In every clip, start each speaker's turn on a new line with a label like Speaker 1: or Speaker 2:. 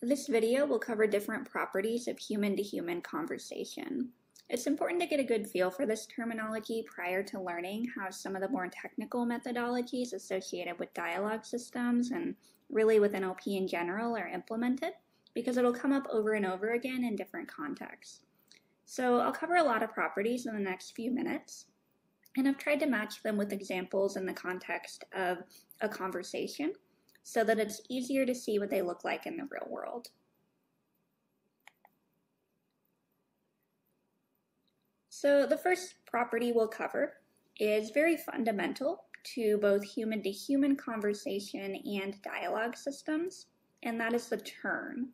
Speaker 1: This video will cover different properties of human-to-human conversation. It's important to get a good feel for this terminology prior to learning how some of the more technical methodologies associated with dialogue systems and really with NLP in general are implemented, because it'll come up over and over again in different contexts. So I'll cover a lot of properties in the next few minutes, and I've tried to match them with examples in the context of a conversation, so that it's easier to see what they look like in the real world. So the first property we'll cover is very fundamental to both human-to-human conversation and dialogue systems, and that is the turn.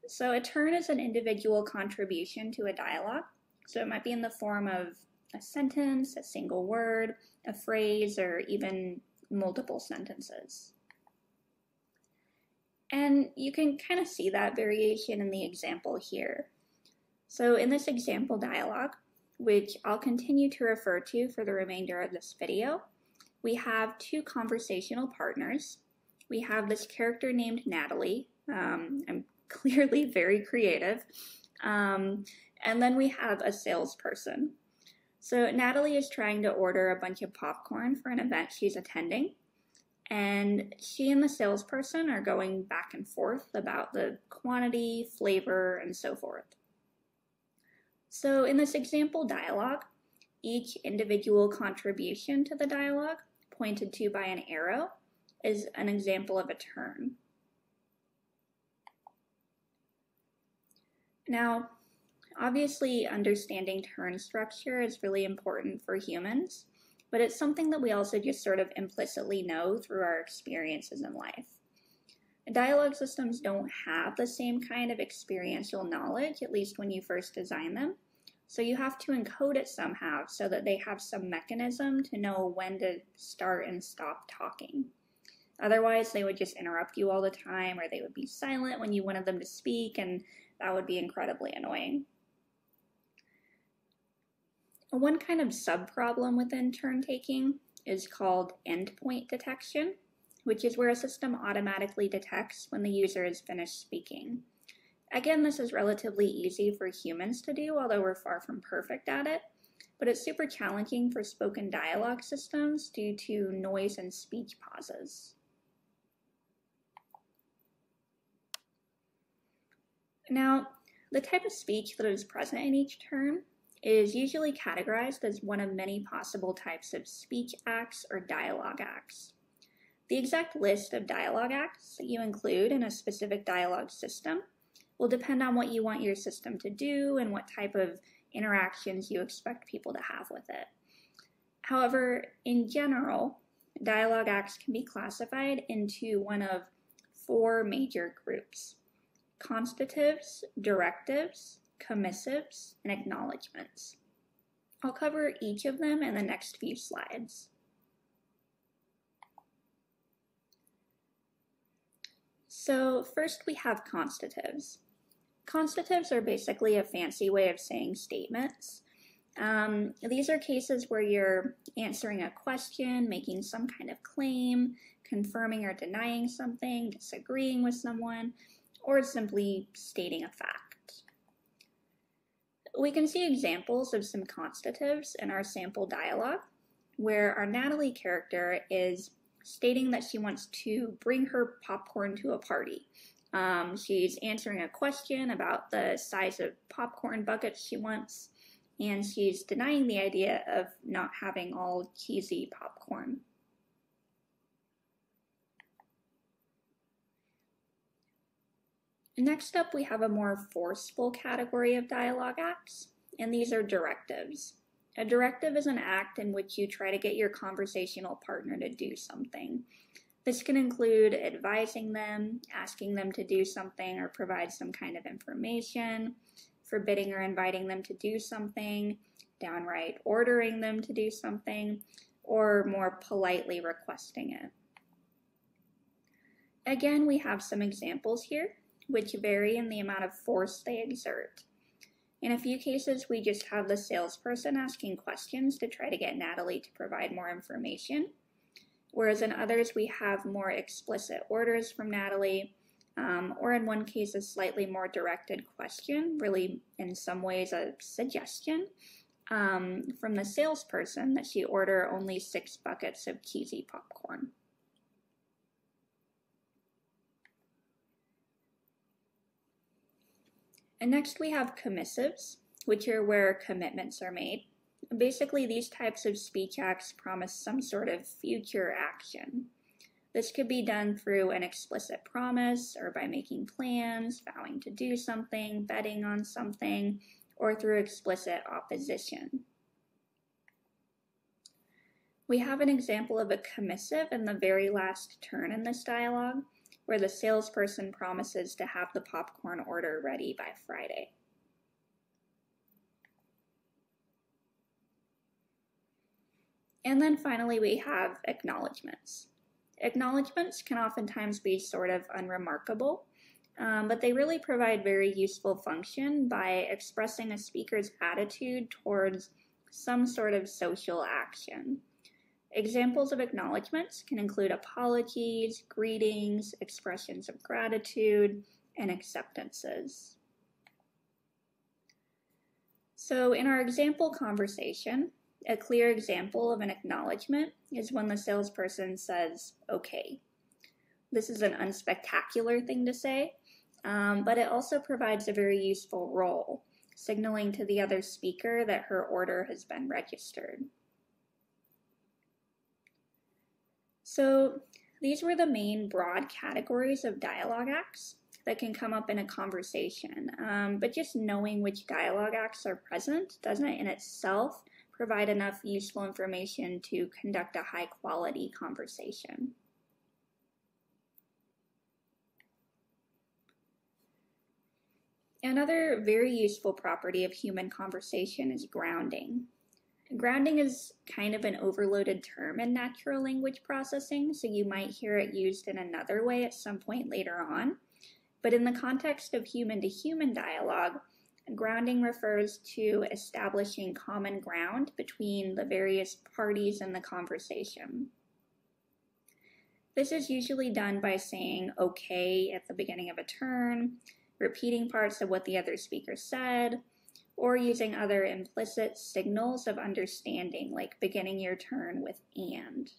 Speaker 1: So a turn is an individual contribution to a dialogue. So it might be in the form of a sentence, a single word, a phrase, or even multiple sentences. And you can kind of see that variation in the example here. So in this example dialogue, which I'll continue to refer to for the remainder of this video, we have two conversational partners. We have this character named Natalie. I'm clearly very creative. And then we have a salesperson. So Natalie is trying to order a bunch of popcorn for an event she's attending. And she and the salesperson are going back and forth about the quantity, flavor, and so forth. So in this example dialogue, each individual contribution to the dialogue, pointed to by an arrow, is an example of a turn. Now, obviously understanding turn structure is really important for humans, but it's something that we also just sort of implicitly know through our experiences in life. Dialogue systems don't have the same kind of experiential knowledge, at least when you first design them, so you have to encode it somehow so that they have some mechanism to know when to start and stop talking. Otherwise, they would just interrupt you all the time, or they would be silent when you wanted them to speak, and that would be incredibly annoying. One kind of sub-problem within turn-taking is called endpoint detection, which is where a system automatically detects when the user is finished speaking. Again, this is relatively easy for humans to do, although we're far from perfect at it, but it's super challenging for spoken dialogue systems due to noise and speech pauses. Now, the type of speech that is present in each turn is usually categorized as one of many possible types of speech acts or dialogue acts. The exact list of dialogue acts that you include in a specific dialogue system will depend on what you want your system to do and what type of interactions you expect people to have with it. However, in general, dialogue acts can be classified into one of four major groups: constitutives, directives, commissives, and acknowledgements. I'll cover each of them in the next few slides. So first we have constitutives. Constitutives are basically a fancy way of saying statements. These are cases where you're answering a question, making some kind of claim, confirming or denying something, disagreeing with someone, or simply stating a fact. We can see examples of some constitutives in our sample dialogue, where our Natalie character is stating that she wants to bring her popcorn to a party. She's answering a question about the size of popcorn buckets she wants, and she's denying the idea of not having all cheesy popcorn. Next up, we have a more forceful category of dialogue acts, and these are directives. A directive is an act in which you try to get your conversational partner to do something. This can include advising them, asking them to do something or provide some kind of information, forbidding or inviting them to do something, downright ordering them to do something, or more politely requesting it. Again, we have some examples here, which vary in the amount of force they exert. In a few cases, we just have the salesperson asking questions to try to get Natalie to provide more information, whereas in others we have more explicit orders from Natalie, or in one case a slightly more directed question, really in some ways a suggestion, from the salesperson that she order only 6 buckets of cheesy popcorn. And next we have commissives, which are where commitments are made. Basically, these types of speech acts promise some sort of future action. This could be done through an explicit promise, or by making plans, vowing to do something, betting on something, or through explicit opposition. We have an example of a commissive in the very last turn in this dialogue, where the salesperson promises to have the popcorn order ready by Friday. And then finally we have acknowledgements. Acknowledgements can oftentimes be sort of unremarkable, but they really provide very useful function by expressing a speaker's attitude towards some sort of social action. Examples of acknowledgements can include apologies, greetings, expressions of gratitude, and acceptances. So in our example conversation, a clear example of an acknowledgement is when the salesperson says, okay. This is an unspectacular thing to say, but it also provides a very useful role, signaling to the other speaker that her order has been registered. So these were the main broad categories of dialogue acts that can come up in a conversation, but just knowing which dialogue acts are present doesn't in itself provide enough useful information to conduct a high-quality conversation. Another very useful property of human conversation is grounding. Grounding is kind of an overloaded term in natural language processing, so you might hear it used in another way at some point later on. But in the context of human-to-human dialogue, grounding refers to establishing common ground between the various parties in the conversation. This is usually done by saying okay at the beginning of a turn, repeating parts of what the other speaker said, or using other implicit signals of understanding, like beginning your turn with and.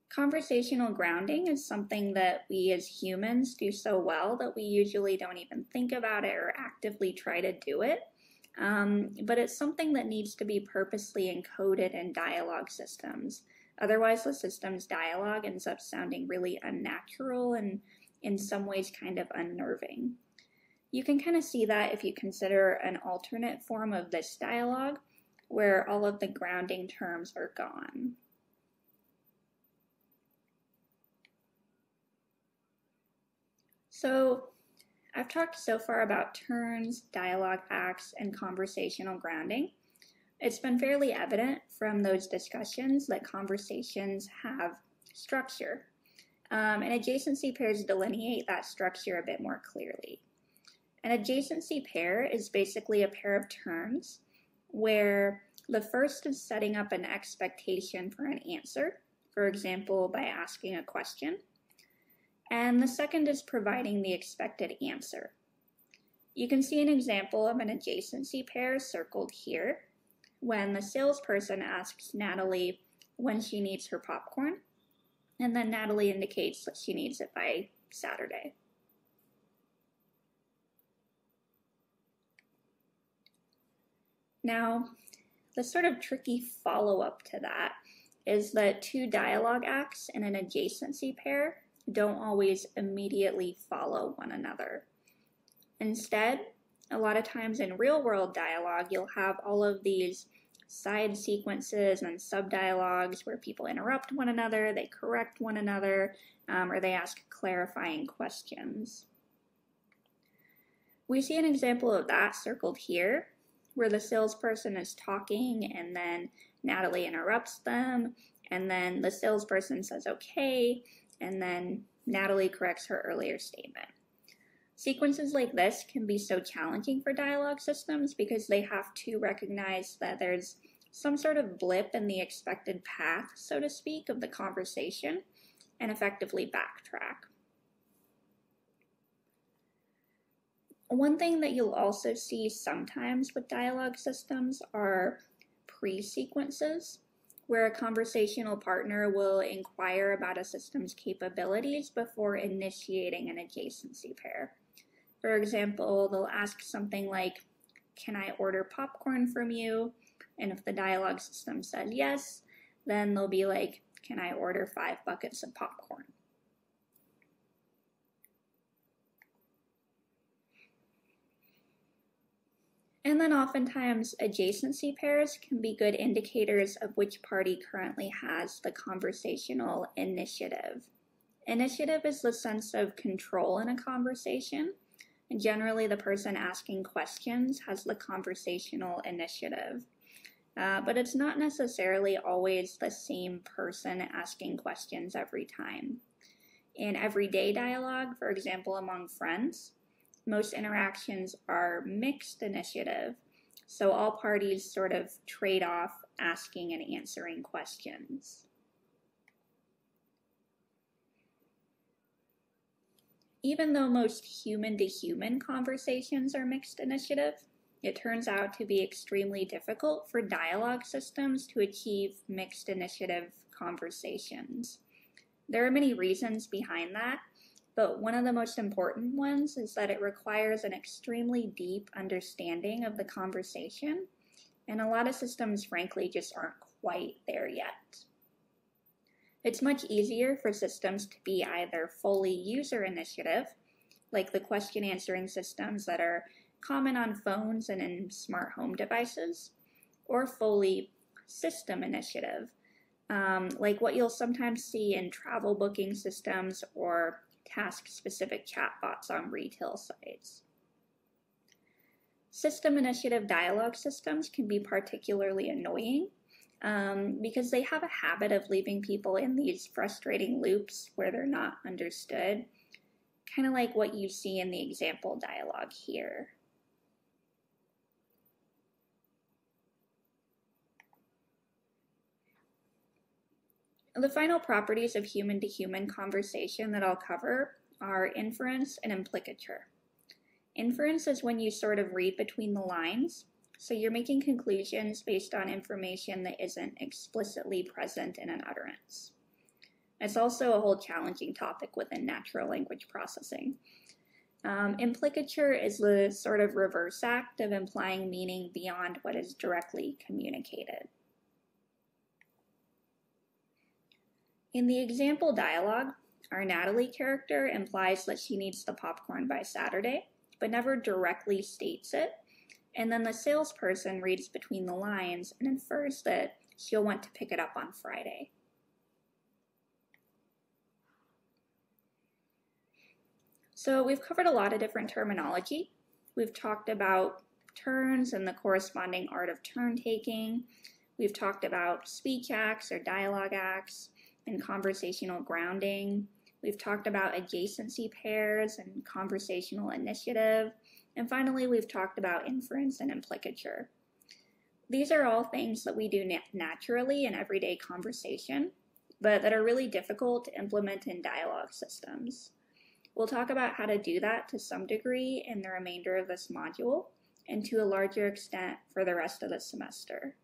Speaker 1: Conversational grounding is something that we as humans do so well that we usually don't even think about it or actively try to do it. But it's something that needs to be purposely encoded in dialogue systems. Otherwise, the system's dialogue ends up sounding really unnatural and in some ways kind of unnerving. You can kind of see that if you consider an alternate form of this dialogue where all of the grounding terms are gone. So I've talked so far about turns, dialogue acts, and conversational grounding. It's been fairly evident from those discussions that conversations have structure, and adjacency pairs delineate that structure a bit more clearly. An adjacency pair is basically a pair of terms where the first is setting up an expectation for an answer, for example, by asking a question, and the second is providing the expected answer. You can see an example of an adjacency pair circled here when the salesperson asks Natalie when she needs her popcorn, and then Natalie indicates that she needs it by Saturday. Now, the sort of tricky follow-up to that is that two dialogue acts in an adjacency pair don't always immediately follow one another. Instead, a lot of times in real-world dialogue, you'll have all of these side sequences and sub-dialogues where people interrupt one another, they correct one another, or they ask clarifying questions. We see an example of that circled here, where the salesperson is talking and then Natalie interrupts them, and then the salesperson says okay, and then Natalie corrects her earlier statement. Sequences like this can be so challenging for dialogue systems because they have to recognize that there's some sort of blip in the expected path, so to speak, of the conversation, and effectively backtrack. One thing that you'll also see sometimes with dialogue systems are pre-sequences, where a conversational partner will inquire about a system's capabilities before initiating an adjacency pair. For example, they'll ask something like, "Can I order popcorn from you?" And if the dialogue system says yes, then they'll be like, "Can I order 5 buckets of popcorn?" And then oftentimes adjacency pairs can be good indicators of which party currently has the conversational initiative. Initiative is the sense of control in a conversation, and generally the person asking questions has the conversational initiative. But it's not necessarily always the same person asking questions every time. In everyday dialogue, for example among friends, most interactions are mixed initiative, so all parties sort of trade off asking and answering questions. Even though most human-to-human conversations are mixed initiative, it turns out to be extremely difficult for dialogue systems to achieve mixed initiative conversations. There are many reasons behind that, but one of the most important ones is that it requires an extremely deep understanding of the conversation, and a lot of systems, frankly, just aren't quite there yet. It's much easier for systems to be either fully user initiative, like the question answering systems that are common on phones and in smart home devices, or fully system initiative, like what you'll sometimes see in travel booking systems or task-specific chatbots on retail sites. System initiative dialogue systems can be particularly annoying because they have a habit of leaving people in these frustrating loops where they're not understood, kind of like what you see in the example dialogue here. The final properties of human-to-human conversation that I'll cover are inference and implicature. Inference is when you sort of read between the lines, so you're making conclusions based on information that isn't explicitly present in an utterance. It's also a whole challenging topic within natural language processing. Implicature is the sort of reverse act of implying meaning beyond what is directly communicated. In the example dialogue, our Natalie character implies that she needs the popcorn by Saturday, but never directly states it, and then the salesperson reads between the lines and infers that she'll want to pick it up on Friday. So we've covered a lot of different terminology. We've talked about turns and the corresponding art of turn-taking. We've talked about speech acts or dialogue acts and conversational grounding. We've talked about adjacency pairs and conversational initiative. And finally, we've talked about inference and implicature. These are all things that we do naturally in everyday conversation, but that are really difficult to implement in dialogue systems. We'll talk about how to do that to some degree in the remainder of this module, and to a larger extent for the rest of the semester.